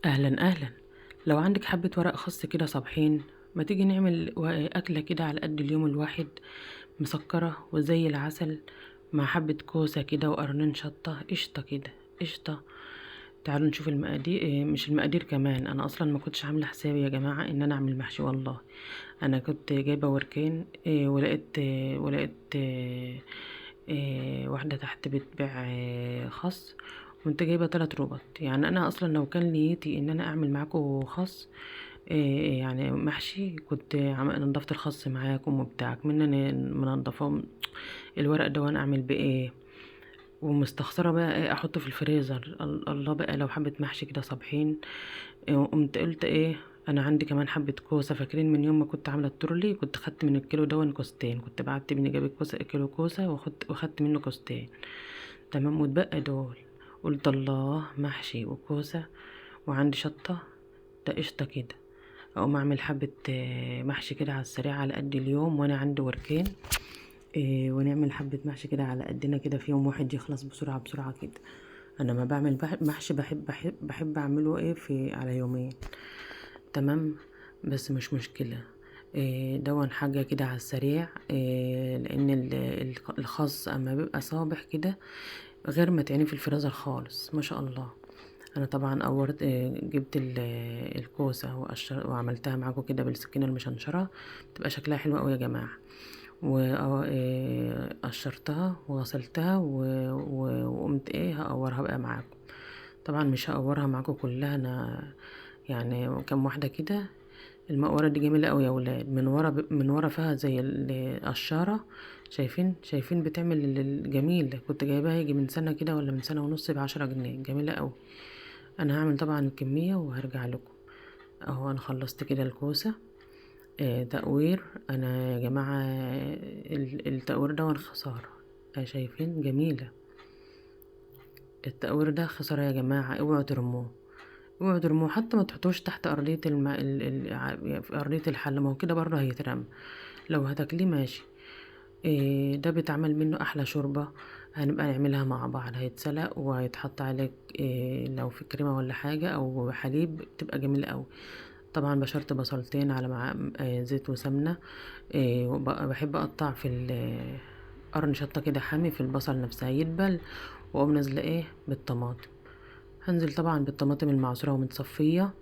اهلا اهلا. لو عندك حبة ورق خاص كده صابحين، ما تيجي نعمل اكلة كده على قد اليوم الواحد، مسكرة وزي العسل، مع حبة كوسة كده وقرنين شطة قشطة كده قشطة. تعالوا نشوف المقادير. مش المقادير كمان، انا اصلا ما كنتش عامله حسابي يا جماعه ان انا اعمل محشي والله. انا كنت جايبه وركين، ولقيت واحده تحت بتبيع خس. كنت جايبه 3 ربط. يعني انا اصلا لو كان نيتي ان انا اعمل معاكم خس، يعني محشي، كنت نضفت الخس معاكم وبتاعك من انا منضفه الورق ده، وانا اعمل بايه؟ ومستخسره بقى ايه احطه في الفريزر. الله بقى لو حبه محشي كده صابحين. قمت قلت ايه، انا عندي كمان حبه كوسه. فاكرين من يوم ما كنت عامله التورلي كنت خدت من الكيلو ده كوستين، كنت بعت ابني جاب الكوسه كيلو كوسه وخدت منه كوستين. تمام، واتبقى دول. قلت الله، محشي وكوسه وعندي شطه، ده قشطه كده. اقوم اعمل حبه محشي كده على السريع على قد اليوم، وانا عندي وركين. ونعمل حبة محشي كده على قدنا كده في يوم واحد، يخلص بسرعة بسرعة كده. انا ما بعمل محشي بحب اعمله ايه في على يومين. تمام، بس مش مشكلة. دون حاجة كده على السريع. لان الخاص اما بيبقى صابح كده غير ما تعيني في الفريزر خالص ما شاء الله. انا طبعا اورت جبت الكوسه وعملتها معاكم كده بالسكينه المشنشره، بتبقى شكلها حلو قوي يا جماعه. وقشرتها وغسلتها وقمت ايه هقورها بقى معاكم. طبعا مش هقورها معاكم كلها انا، يعني كام واحده كده. المقورة دي جميلة قوي يا ولاد، من ورا فيها زي القشارة. شايفين بتعمل الجميل. كنت جايباها يجي من سنة كده ولا من سنة ونص ب10 جنيه، جميلة قوي. انا هعمل طبعا الكمية وهرجع لكم. اهو انا خلصت كده الكوسة. تقوير انا يا جماعة، التقوير ده خسارة. شايفين جميلة. التقوير ده خسارة يا جماعة، اوعوا ترموه. اوعوا ترموه، حتى ما تحطوش تحت ارضية في ارضية الحل، ما هو كده بره هيترمى. لو هتاكليه ماشي. ده بيتعمل منه احلى شوربة. هنبقى نعملها مع بعض، هيتسلق وهيتحط عليك لو في كريمة ولا حاجة او حليب، بتبقى جميلة قوي. طبعا بشرت بصلتين على مع زيت وسمنة. بحب اقطع في قرن شطة كده حامي في البصل نفسها يدبل، واقوم نازلة ايه بالطماطم. هنزل طبعا بالطماطم المعصورة ومتصفية.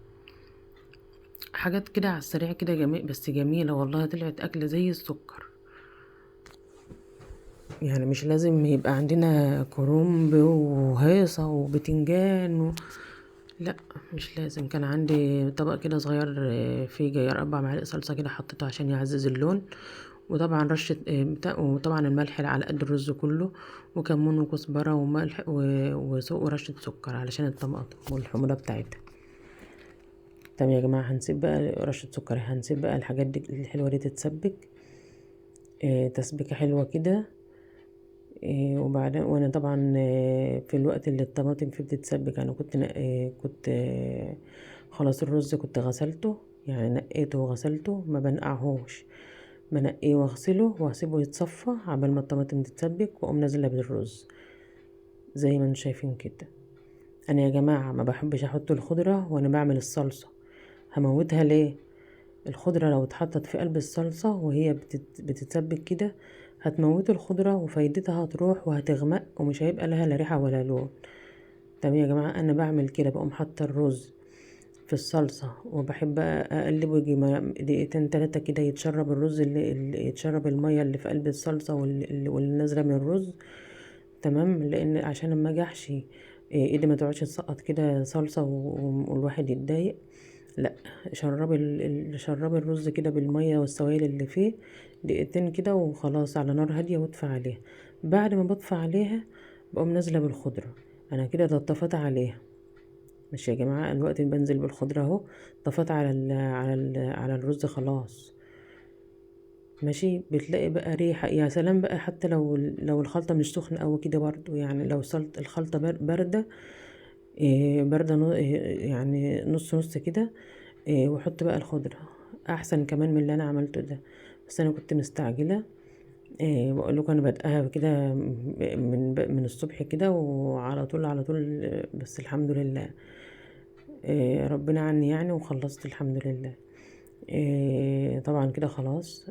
حاجات كده على السريع كده جميل، بس جميلة والله، طلعت أكلة زي السكر. يعني مش لازم يبقى عندنا كرنب وهيصة وبتنجان لا، مش لازم. كان عندي طبق كده صغير فيه جاي 4 معالق صلصة كده، حطيته عشان يعزز اللون. وطبعا رشة وطبعا الملح على قد الرز كله، وكمون وكزبرة وملح ورشة سكر علشان الطماطم والحموضة بتاعتها. طب يا جماعة، هنسيب بقى رشة سكر، هنسيب بقى الحاجات دي الحلوة دي تتسبك تسبيكة حلوة كده. وبعدين وانا طبعا في الوقت اللي الطماطم فيه بتتسبك، انا كنت كنت خلاص الرز كنت غسلته، يعني نقيته وغسلته، ما بنقعهوش، بنقيه واغسله واسيبه يتصفى عبال ما الطماطم تتسبك، واقوم نازله بالرز زي ما انتم شايفين كده. انا يا جماعه ما بحبش احط الخضره وانا بعمل الصلصه، هموتها ليه؟ الخضرة لو اتحطت في قلب الصلصة وهي بتتسبك كده، هتموت الخضرة وفايدتها هتروح وهتغمق ومش هيبقى لها لا ريحة ولا لون. تمام يا جماعة، انا بعمل كده، بقوم حاطة الرز في الصلصة وبحب اقلبه يجي دقيقتين 3 كده، يتشرب الرز اللي يتشرب المية اللي في قلب الصلصة واللي نازلة من الرز. تمام، لان عشان اما اجي احشي ايدي ما تقعدش تسقط كده صلصة والواحد يتضايق. لا، شربي الرز كده بالمية والسوائل اللي فيه دقيقتين كده وخلاص، على نار هادية واطفي عليها. بعد ما بطفي عليها بقوم نازلة بالخضرة. انا كده طفيت عليها. ماشي يا جماعة، الوقت اللي بنزل بالخضرة اهو، طفيت على الرز خلاص. ماشي، بتلاقي بقى ريحة يا سلام بقى، حتى لو الخلطة مش سخنة أوي كده برضو، يعني لو الخلطة باردة. باردة يعني نص نص كده. واحط بقى الخضرة، احسن كمان من اللي انا عملته ده. بس انا كنت مستعجله. بقول لكم انا بدأها كده من الصبح كده وعلى طول على طول. بس الحمد لله. ربنا عني يعني، وخلصت الحمد لله. طبعا كده خلاص.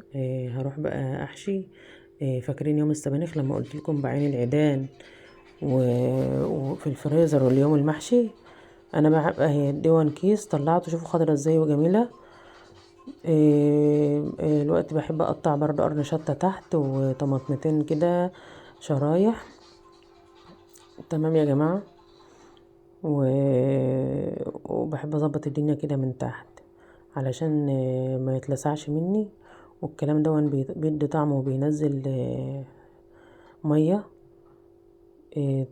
هروح بقى احشي. فاكرين يوم السبانخ لما قلت لكم بعين العيدان وفي الفريزر واليوم المحشي؟ انا بقى هي دون كيس طلعته، شوفوا خضرة ازاي وجميله. الوقت بحب اقطع برضه قرن شطه تحت وطماطمتين كده شرايح. تمام يا جماعه. وبحب اظبط الدنيا كده من تحت علشان ما يتلسعش مني. والكلام ده بيدي طعم وبينزل ميه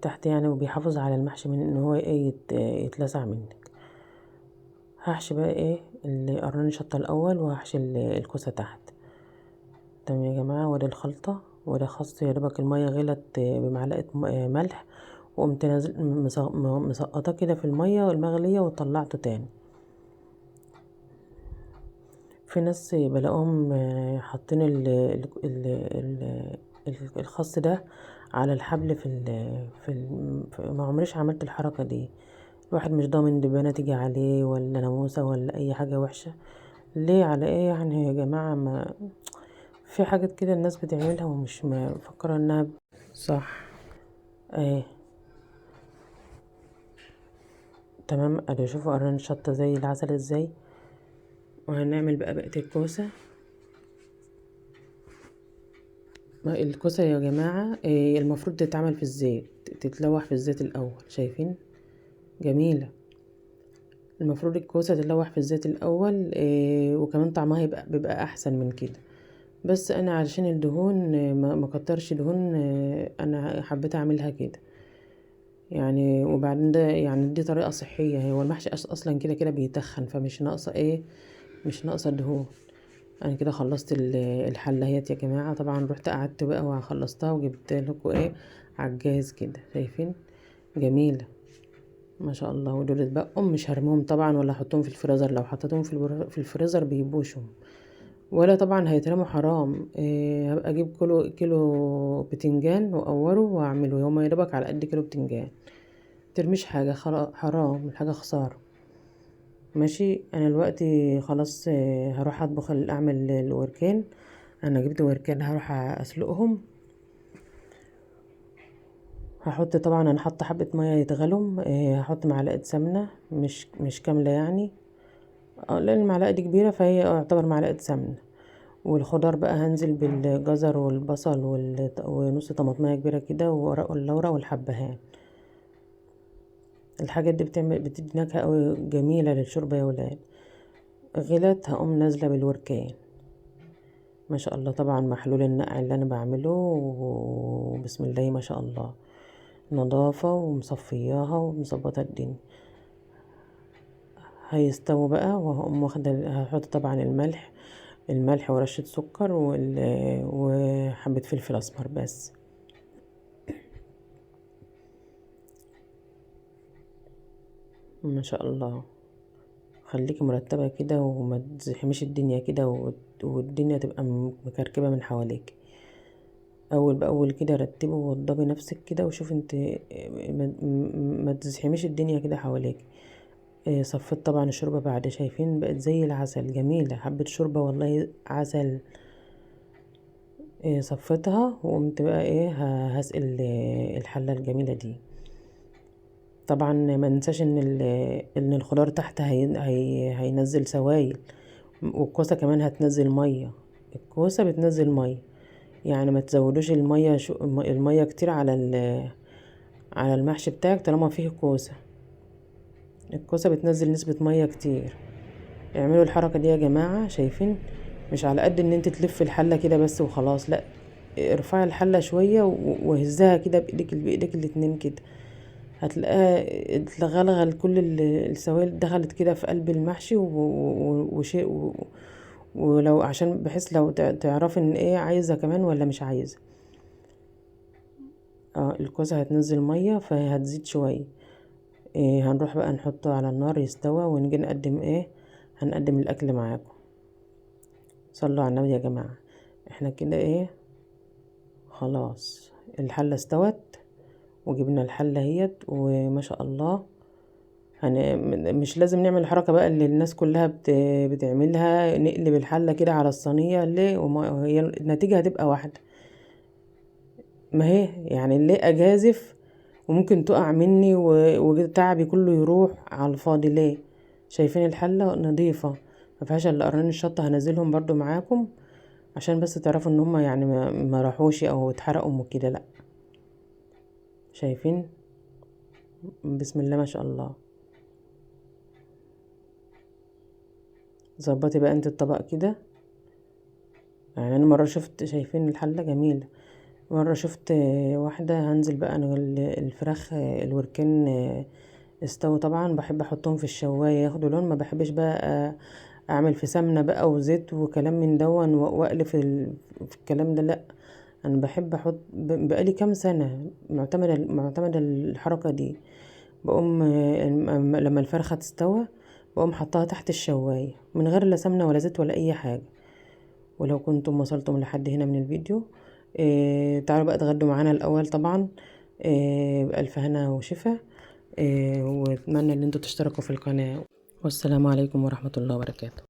تحت يعني، وبيحافظ على المحشي من ان هو يتلسع منك. هحشي بقى القرن شطه الاول، وهحشي الكوسه تحت. تمام يا جماعه. وادي الخلطه، وده خاص يا دوبك الميه غلت بمعلقه ملح، وقمت مسقطه كده في الميه المغليه وطلعته تاني. في ناس بلاقوهم حاطين الخس ده على الحبل ما عمريش عملت الحركة دي. الواحد مش ضامن دبانة تيجي عليه ولا ناموسة ولا اي حاجة وحشة. ليه؟ على ايه يعني يا جماعة؟ ما في حاجات كده الناس بتعملها ومش مفكرة انها صح. ايه تمام. ادي شوفوا قرن شطة زي العسل ازاي. وهنعمل بقى بقية الكوسة. الكوسة يا جماعة المفروض تتعمل في الزيت، تتلوح في الزيت الأول. شايفين؟ جميلة. المفروض الكوسة تتلوح في الزيت الأول وكمان طعمها بيبقى أحسن من كده. بس أنا علشان الدهون ما كترش دهون، أنا حبيت أعملها كده يعني. وبعدين ده يعني دي طريقة صحية. هو المحشي أصلا كده كده بيتخن، فمش ناقصة مش ناقصة دهون. انا كده خلصت الحله اهيت يا جماعه. طبعا رحت قعدت بقى وخلصتها وجبت لكم على الجاهز كده. شايفين؟ جميله ما شاء الله. ودول اتبقوا مش هرمهم طبعا ولا احطهم في الفريزر. لو حطيتهم في الفريزر بيبوشوا، ولا طبعا هيترموا، حرام. هبقى اجيب كيلو بتنجان واقوره واعمله يوم يا دوبك على قد كيلو بتنجان. ترميش حاجه، حرام الحاجه خساره. ماشي. انا دلوقتي خلاص هروح اطبخ اعمل الوركين. انا جبت وركين هروح اسلقهم. هحط طبعا، انا حاطه حبه ميه يتغلوا. هحط معلقه سمنه مش كامله يعني، لان المعلقه دي كبيره فهي يعتبر معلقه سمنه. والخضار بقى هنزل بالجزر والبصل ونص طماطميه كبيره كده وورق اللورا والحبهان. الحاجات دي بتدي نكهه قوي جميله للشوربه يا ولاد. غلت هقوم نازله بالوركين. ما شاء الله. طبعا محلول النقع اللي انا بعمله وبسم الله ما شاء الله، نظافة ومصفياها ومظبطة الدنيا. هيستووا بقى وهقوم واخدة، هحط طبعا الملح ورشة سكر وحبة فلفل اسمر بس. ما شاء الله. خليكي مرتبة كده وما تزحميش الدنيا كده والدنيا تبقى مكركبة من حواليك. اول باول كده رتبي ووضبي نفسك كده وشوفي انت ما تزحميش الدنيا كده حواليك. صفيت طبعا الشوربه بعد. شايفين؟ بقت زي العسل، جميله. حبه شوربه والله عسل. صفيتها وقمت بقى هسقي الحله الجميله دي. طبعا ما ننساش ان الخضار تحت هينزل سوائل، والكوسه كمان هتنزل ميه. الكوسه بتنزل ميه يعني، ما تزودوش الميه الميه كتير على المحشي بتاعك طالما فيه كوسه. الكوسه بتنزل نسبه ميه كتير. اعملوا الحركه دي يا جماعه. شايفين؟ مش على قد ان انت تلف الحله كده بس وخلاص، لا، ارفعي الحله شويه وهزها كده بايديك الاتنين كده. هتلاقيها اتغلغل كل السوائل دخلت كده في قلب المحشي وشيء ولو عشان بحيث لو تعرفي ان عايزه كمان ولا مش عايزه. الكوسه هتنزل ميه فهتزيد شويه. هنروح بقى نحطه على النار يستوى ونيجي نقدم هنقدم الاكل معاكم. صلوا على النبي يا جماعه. احنا كده خلاص الحله استوت وجبنا الحله اهيت وما شاء الله. مش لازم نعمل الحركة بقى اللي الناس كلها بتعملها، نقلب الحلة كده على الصينية ليه، هي النتيجة هتبقى واحدة. ما هي يعني ليه اجازف وممكن تقع مني وتعبي كله يروح على الفاضي ليه؟ شايفين الحلة نظيفة ما فيهاش الا قرنين الشطة، هنزلهم برضو معاكم عشان بس تعرفوا ان هما يعني ما راحوش او اتحرقوا وكده، لا. شايفين؟ بسم الله ما شاء الله. ظبطي بقى انت الطبق كده. يعني انا مرة شفت، شايفين الحلة جميلة، مرة شفت واحدة، هنزل بقى انا الفراخ الوركين استووا طبعا، بحب احطهم في الشواية ياخدوا لون، ما بحبش بقى اعمل في سمنة بقى وزيت وكلام من دون واقلف في الكلام ده، لا. انا بحب احط بقالي كام سنة معتمدة الحركة دي. بقوم لما الفرخة تستوى بقوم حطها تحت الشواية من غير لا سمنة ولا زيت ولا اي حاجة. ولو كنتم وصلتم لحد هنا من الفيديو، تعالوا بقى اتغدوا معانا الاول طبعا. بألف هنا وشفا. واتمنى ان انتوا تشتركوا في القناة، والسلام عليكم ورحمة الله وبركاته.